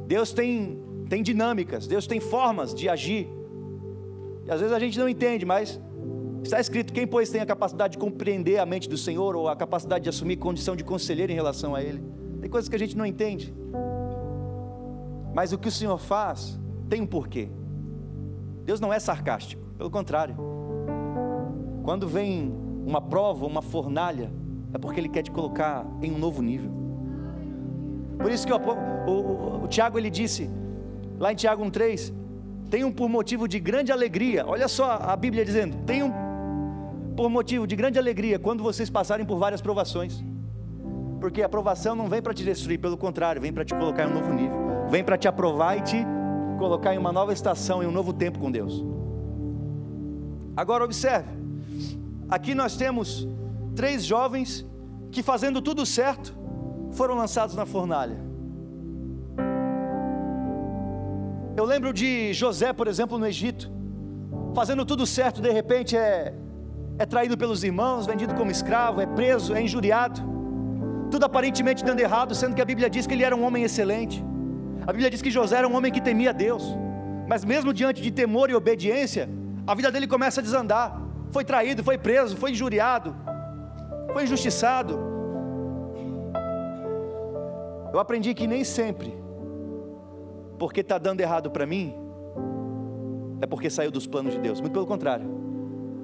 Deus tem dinâmicas, Deus tem formas de agir, e às vezes a gente não entende, mas está escrito: quem pois tem a capacidade de compreender a mente do Senhor, ou a capacidade de assumir condição de conselheiro em relação a Ele? Tem coisas que a gente não entende, mas o que o Senhor faz tem um porquê. Deus não é sarcástico, pelo contrário. Quando vem uma prova, uma fornalha, é porque Ele quer te colocar em um novo nível. Por isso que o Tiago, ele disse lá em Tiago 1,3: tenham por motivo de grande alegria. Olha só a Bíblia dizendo: tenham por motivo de grande alegria quando vocês passarem por várias provações, porque a provação não vem para te destruir, pelo contrário, vem para te colocar em um novo nível, vem para te aprovar e te colocar em uma nova estação, em um novo tempo com Deus. Agora observe, aqui nós temos 3 jovens que, fazendo tudo certo, foram lançados na fornalha. Eu lembro de José, por exemplo, no Egito, fazendo tudo certo, de repente é traído pelos irmãos, vendido como escravo, é preso, é injuriado, tudo aparentemente dando errado, sendo que a Bíblia diz que ele era um homem excelente. A Bíblia diz que José era um homem que temia Deus, mas mesmo diante de temor e obediência, a vida dele começa a desandar. Foi traído, foi preso, foi injuriado, foi injustiçado. Eu aprendi que nem sempre, porque está dando errado para mim, é porque saiu dos planos de Deus. Muito pelo contrário,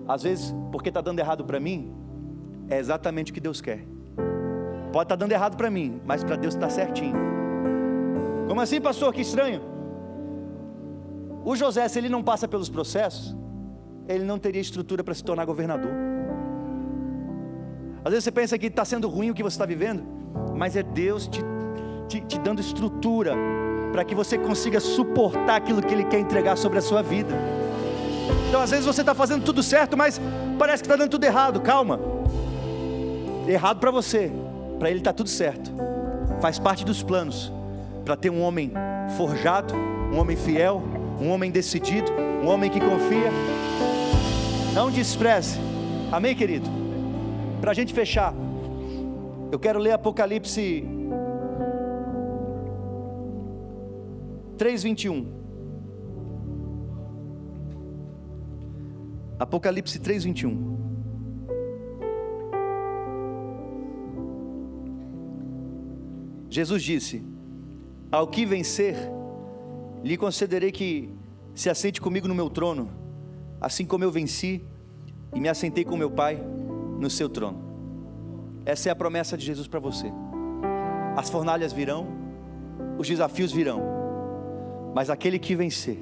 às vezes, porque está dando errado para mim, é exatamente o que Deus quer. Pode estar dando errado para mim, mas para Deus está certinho. Como assim, pastor? Que estranho. O José, se ele não passa pelos processos, ele não teria estrutura para se tornar governador. Às vezes você pensa que está sendo ruim o que você está vivendo, mas é Deus te dando estrutura para que você consiga suportar aquilo que Ele quer entregar sobre a sua vida. Então às vezes você está fazendo tudo certo, mas parece que está dando tudo errado. Calma, errado para você, para Ele está tudo certo. Faz parte dos planos, para ter um homem forjado, um homem fiel, um homem decidido, um homem que confia. Não despreze. Amém, querido? Para a gente fechar, eu quero ler Apocalipse 3:21. Apocalipse 3:21. Jesus disse: ao que vencer, lhe concederei que se assente comigo no meu trono, assim como eu venci e me assentei com meu Pai no seu trono. Essa é a promessa de Jesus para você. As fornalhas virão, os desafios virão, mas aquele que vencer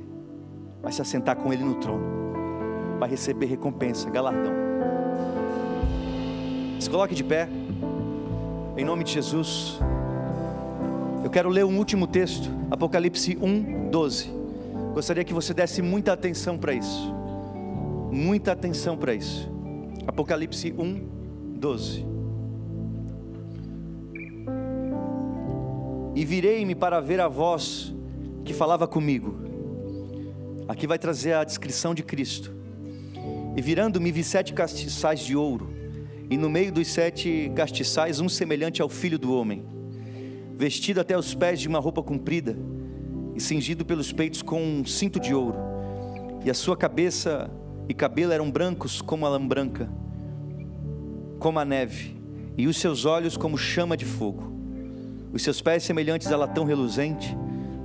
vai se assentar com Ele no trono, vai receber recompensa, galardão. Se coloque de pé, em nome de Jesus. Eu quero ler um último texto, Apocalipse 1:12. Gostaria que você desse muita atenção para isso. Muita atenção para isso. Apocalipse 1:12. E virei-me para ver a voz que falava comigo. Aqui vai trazer a descrição de Cristo. E virando-me vi 7 castiçais de ouro, e no meio dos 7 castiçais um semelhante ao Filho do Homem, vestido até os pés de uma roupa comprida, e cingido pelos peitos com um cinto de ouro, e a sua cabeça e cabelo eram brancos como a lã branca, como a neve,
e os seus olhos como chama de fogo, os seus pés semelhantes a latão reluzente,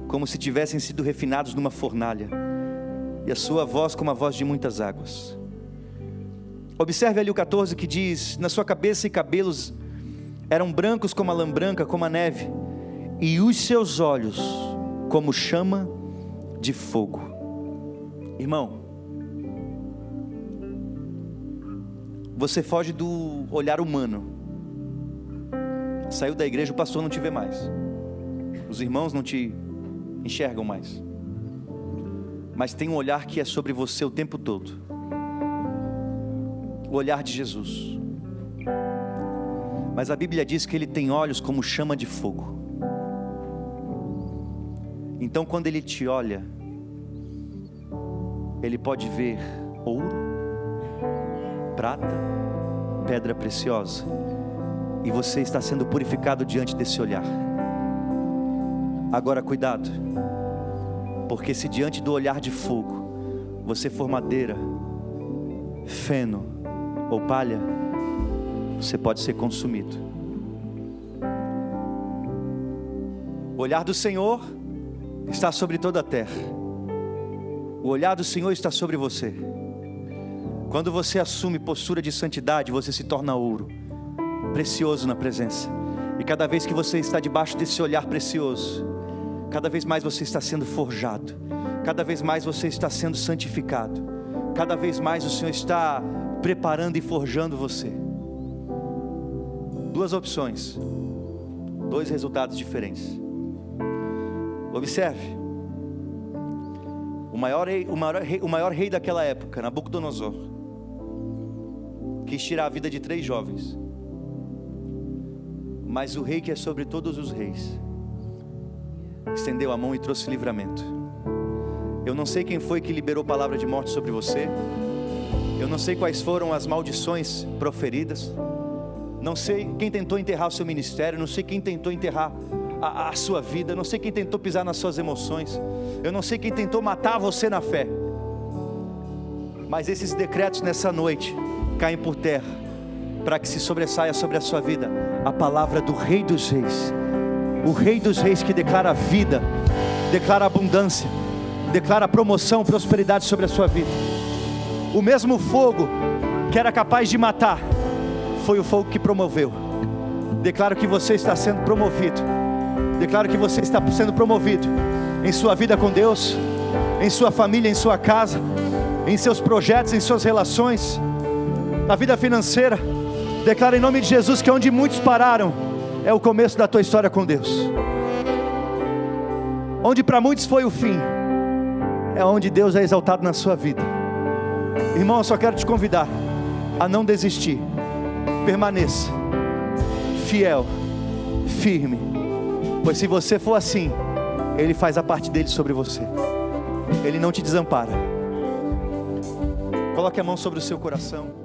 como se tivessem sido refinados numa fornalha, e a sua voz como a voz de muitas águas. Observe ali o 14 que diz: na sua cabeça e cabelos eram brancos como a lã branca, como a neve, e os seus olhos como chama de fogo. Irmão, você foge do olhar humano. Saiu da igreja, o pastor não te vê mais, os irmãos não te enxergam mais, mas tem um olhar que é sobre você o tempo todo, o olhar de Jesus. Mas a Bíblia diz que Ele tem olhos como chama de fogo. Então quando Ele te olha, Ele pode ver ouro, prata, pedra preciosa, e você está sendo purificado diante desse olhar. Agora cuidado, porque se diante do olhar de fogo você for madeira, feno ou palha, você pode ser consumido. O olhar do Senhor está sobre toda a terra. O olhar do Senhor está sobre você. Quando você assume postura de santidade, você se torna ouro, precioso na presença. E cada vez que você está debaixo desse olhar precioso, cada vez mais você está sendo forjado, cada vez mais você está sendo santificado, cada vez mais o Senhor está preparando e forjando você. Duas opções, dois resultados diferentes. Observe, o maior rei daquela época, Nabucodonosor, quis tirar a vida de 3 jovens, mas o rei que é sobre todos os reis estendeu a mão e trouxe livramento. Eu não sei quem foi que liberou palavra de morte sobre você, eu não sei quais foram as maldições proferidas, não sei quem tentou enterrar o seu ministério, não sei quem tentou enterrar a sua vida, não sei quem tentou pisar nas suas emoções, eu não sei quem tentou matar você na fé, mas esses decretos nessa noite caem por terra, para que se sobressaia sobre a sua vida a palavra do Rei dos Reis, o Rei dos Reis, que declara vida, declara abundância, declara promoção, prosperidade sobre a sua vida. O mesmo fogo que era capaz de matar, foi o fogo que promoveu. Declaro que você está sendo promovido, declaro que você está sendo promovido em sua vida com Deus, em sua família, em sua casa, em seus projetos, em suas relações, na vida financeira. Declaro em nome de Jesus que onde muitos pararam, é o começo da tua história com Deus. Onde para muitos foi o fim, é onde Deus é exaltado na sua vida. Irmão, eu só quero te convidar a não desistir. Permaneça fiel, firme, pois se você for assim, Ele faz a parte dele sobre você. Ele não te desampara. Coloque a mão sobre o seu coração.